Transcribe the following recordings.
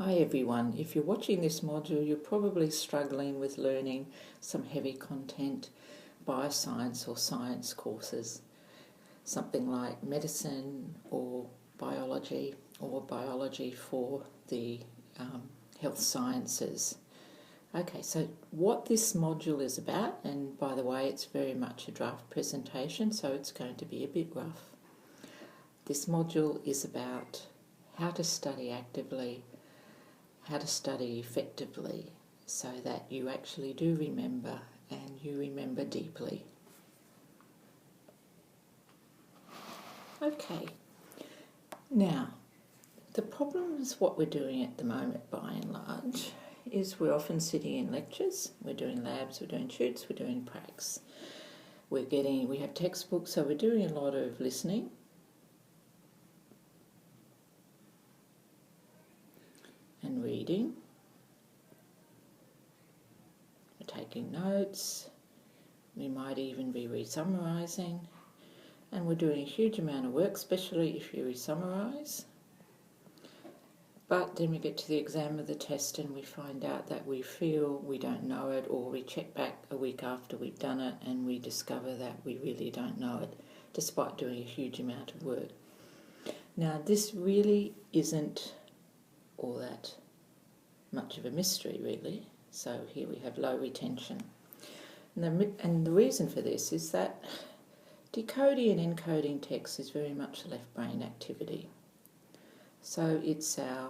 Hi everyone, if you're watching this module you're probably struggling with learning some heavy content, bioscience or science courses, something like medicine or biology for the health sciences. Okay, so what this module is about, and by the way it's very much a draft presentation so it's going to be a bit rough. This module is about how to study actively, how to study effectively so that you actually do remember and you remember deeply. Okay, now the problem is what we're doing at the moment by and large is we're often sitting in lectures, we're doing labs, we're doing shoots, we're doing pracs. We have textbooks, so we're doing a lot of listening. And reading, we're taking notes, we might even be re-summarising, and we're doing a huge amount of work, especially if you re-summarise. But then we get to the exam of the test and we find out that we feel we don't know it, or we check back a week after we've done it and we discover that we really don't know it, despite doing a huge amount of work. Now this really isn't all that much of a mystery really, so here we have low retention. And the reason for this is that decoding and encoding text is very much left brain activity. So it's the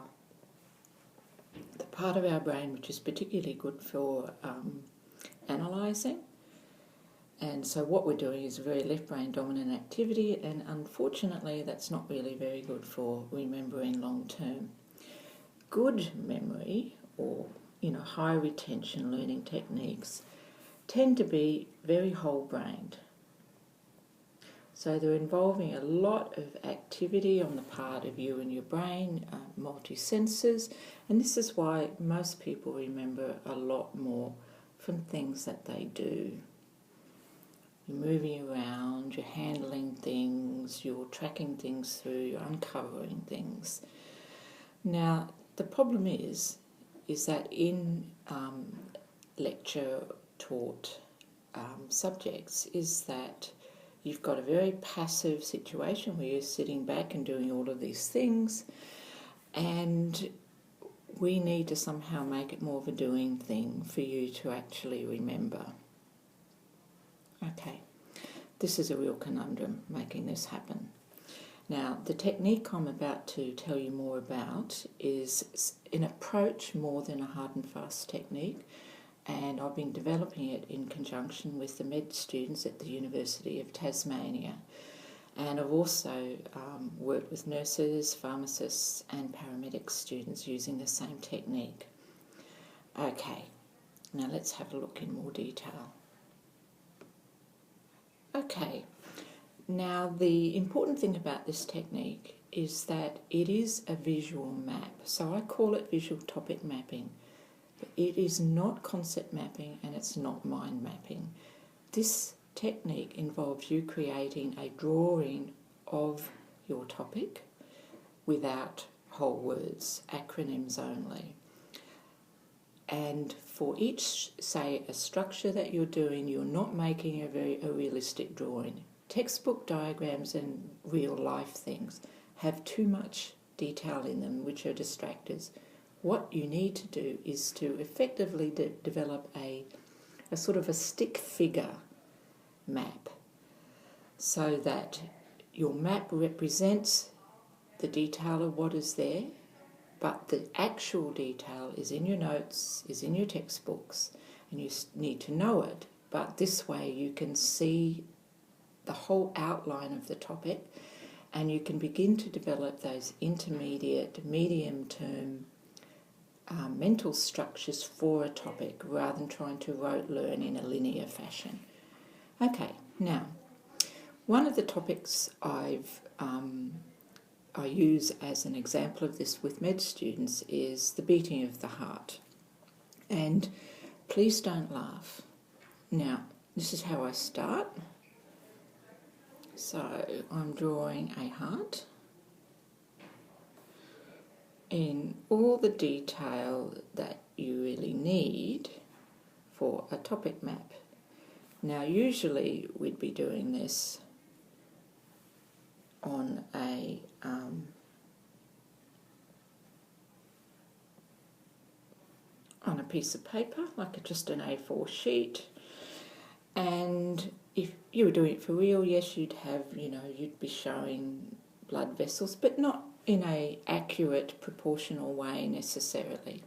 part of our brain which is particularly good for analysing. And so what we're doing is a very left brain dominant activity, and unfortunately that's not really very good for remembering long term. Good memory or high retention learning techniques tend to be very whole-brained. So they're involving a lot of activity on the part of you and your brain, multi-senses, and this is why most people remember a lot more from things that they do. You're moving around, you're handling things, you're tracking things through, you're uncovering things. Now, the problem is that in lecture-taught subjects is that you've got a very passive situation where you're sitting back and doing all of these things, and we need to somehow make it more of a doing thing for you to actually remember. Okay, this is a real conundrum, making this happen. Now, the technique I'm about to tell you more about is an approach more than a hard and fast technique, and I've been developing it in conjunction with the med students at the University of Tasmania. And I've also worked with nurses, pharmacists and paramedic students using the same technique. Okay, now let's have a look in more detail. Okay. Now, the important thing about this technique is that it is a visual map. So I call it visual topic mapping. But it is not concept mapping and it's not mind mapping. This technique involves you creating a drawing of your topic without whole words, acronyms only. And for each, say, a structure that you're doing, you're not making a realistic drawing. Textbook diagrams and real life things have too much detail in them which are distractors. What you need to do is to effectively develop a sort of a stick figure map so that your map represents the detail of what is there, but the actual detail is in your notes, is in your textbooks, and you need to know it. But this way you can see the whole outline of the topic, and you can begin to develop those intermediate, medium-term mental structures for a topic rather than trying to rote learn in a linear fashion. Okay, now, one of the topics I use as an example of this with med students is the beating of the heart. And please don't laugh. Now, this is how I start. So I'm drawing a heart. in all the detail that you really need for a topic map. Now usually we'd be doing this on a piece of paper, like just an A4 sheet, and if you were doing it for real, yes, you'd have, you'd be showing blood vessels, but not in a accurate proportional way necessarily.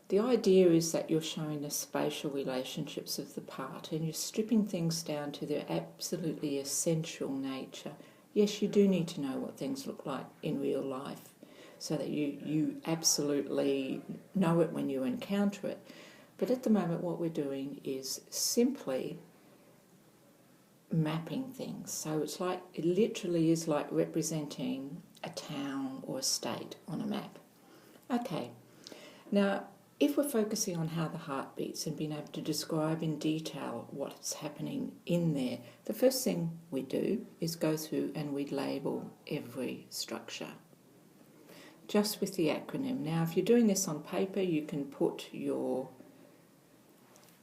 The idea is that you're showing the spatial relationships of the part and you're stripping things down to their absolutely essential nature. Yes, you do need to know what things look like in real life so that you absolutely know it when you encounter it. But at the moment what we're doing is simply mapping things. So it literally is like representing a town or a state on a map. Okay, now if we're focusing on how the heart beats and being able to describe in detail what's happening in there, the first thing we do is go through and we label every structure, just with the acronym. Now if you're doing this on paper, you can put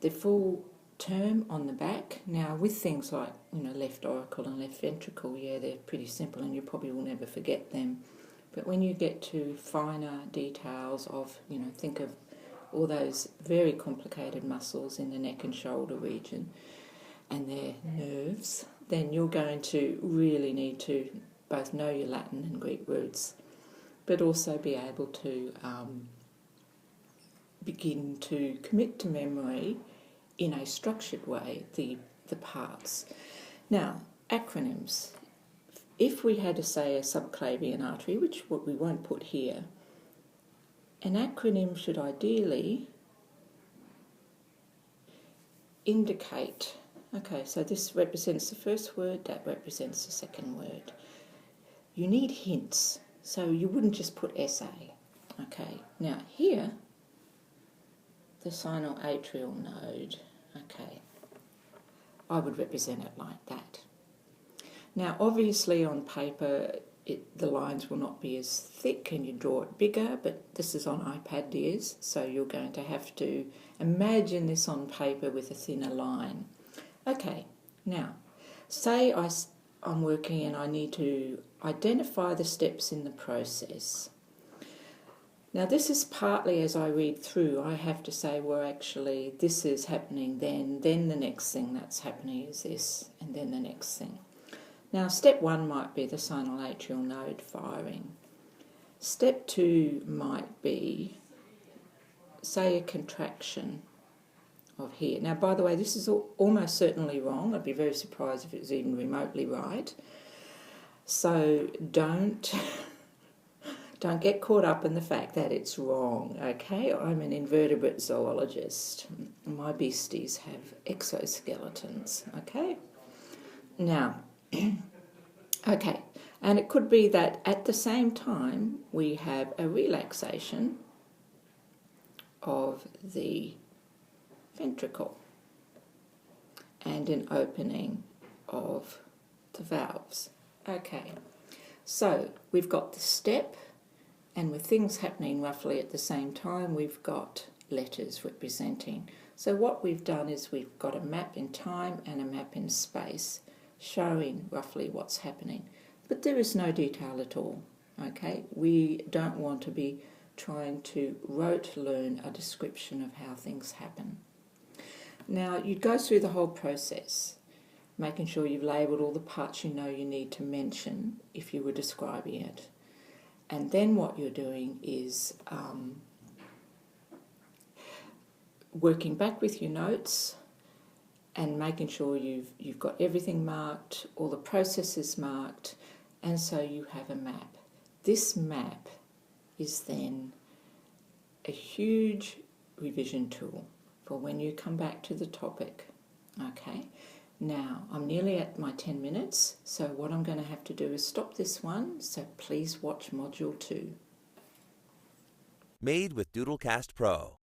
the full term on the back. Now with things like left auricle and left ventricle, yeah, they're pretty simple and you probably will never forget them. But when you get to finer details of, think of all those very complicated muscles in the neck and shoulder region and their nerves, then you're going to really need to both know your Latin and Greek roots, but also be able to begin to commit to memory in a structured way the parts. Now, acronyms. If we had to say a subclavian artery, which we won't put here, an acronym should ideally indicate, okay, so this represents the first word, that represents the second word. You need hints, so you wouldn't just put SA. Okay, now here, the sinoatrial node, okay, I would represent it like that. Now obviously on paper the lines will not be as thick and you draw it bigger, but this is on iPad dears, so you're going to have to imagine this on paper with a thinner line. Okay, now say I'm working and I need to identify the steps in the process. Now this is partly as I read through, I have to say, well actually this is happening then the next thing that's happening is this, and then the next thing. Now step 1 might be the sinoatrial node firing. Step 2 might be, say, a contraction of here. Now by the way, this is almost certainly wrong. I'd be very surprised if it was even remotely right. So don't get caught up in the fact that it's wrong, okay? I'm an invertebrate zoologist. My beasties have exoskeletons, okay? Now, okay, and it could be that at the same time we have a relaxation of the ventricle and an opening of the valves. Okay, so we've got the step, and with things happening roughly at the same time, we've got letters representing. So what we've done is we've got a map in time and a map in space showing roughly what's happening. But there is no detail at all, okay? We don't want to be trying to rote learn a description of how things happen. Now, you'd go through the whole process, making sure you've labelled all the parts you know you need to mention if you were describing it. And then what you're doing is working back with your notes and making sure you've got everything marked, all the processes marked, and so you have a map. This map is then a huge revision tool for when you come back to the topic. Okay, now I'm nearly at my 10 minutes, so what I'm going to have to do is stop this one, so please watch Module 2. Made with Doodlecast Pro.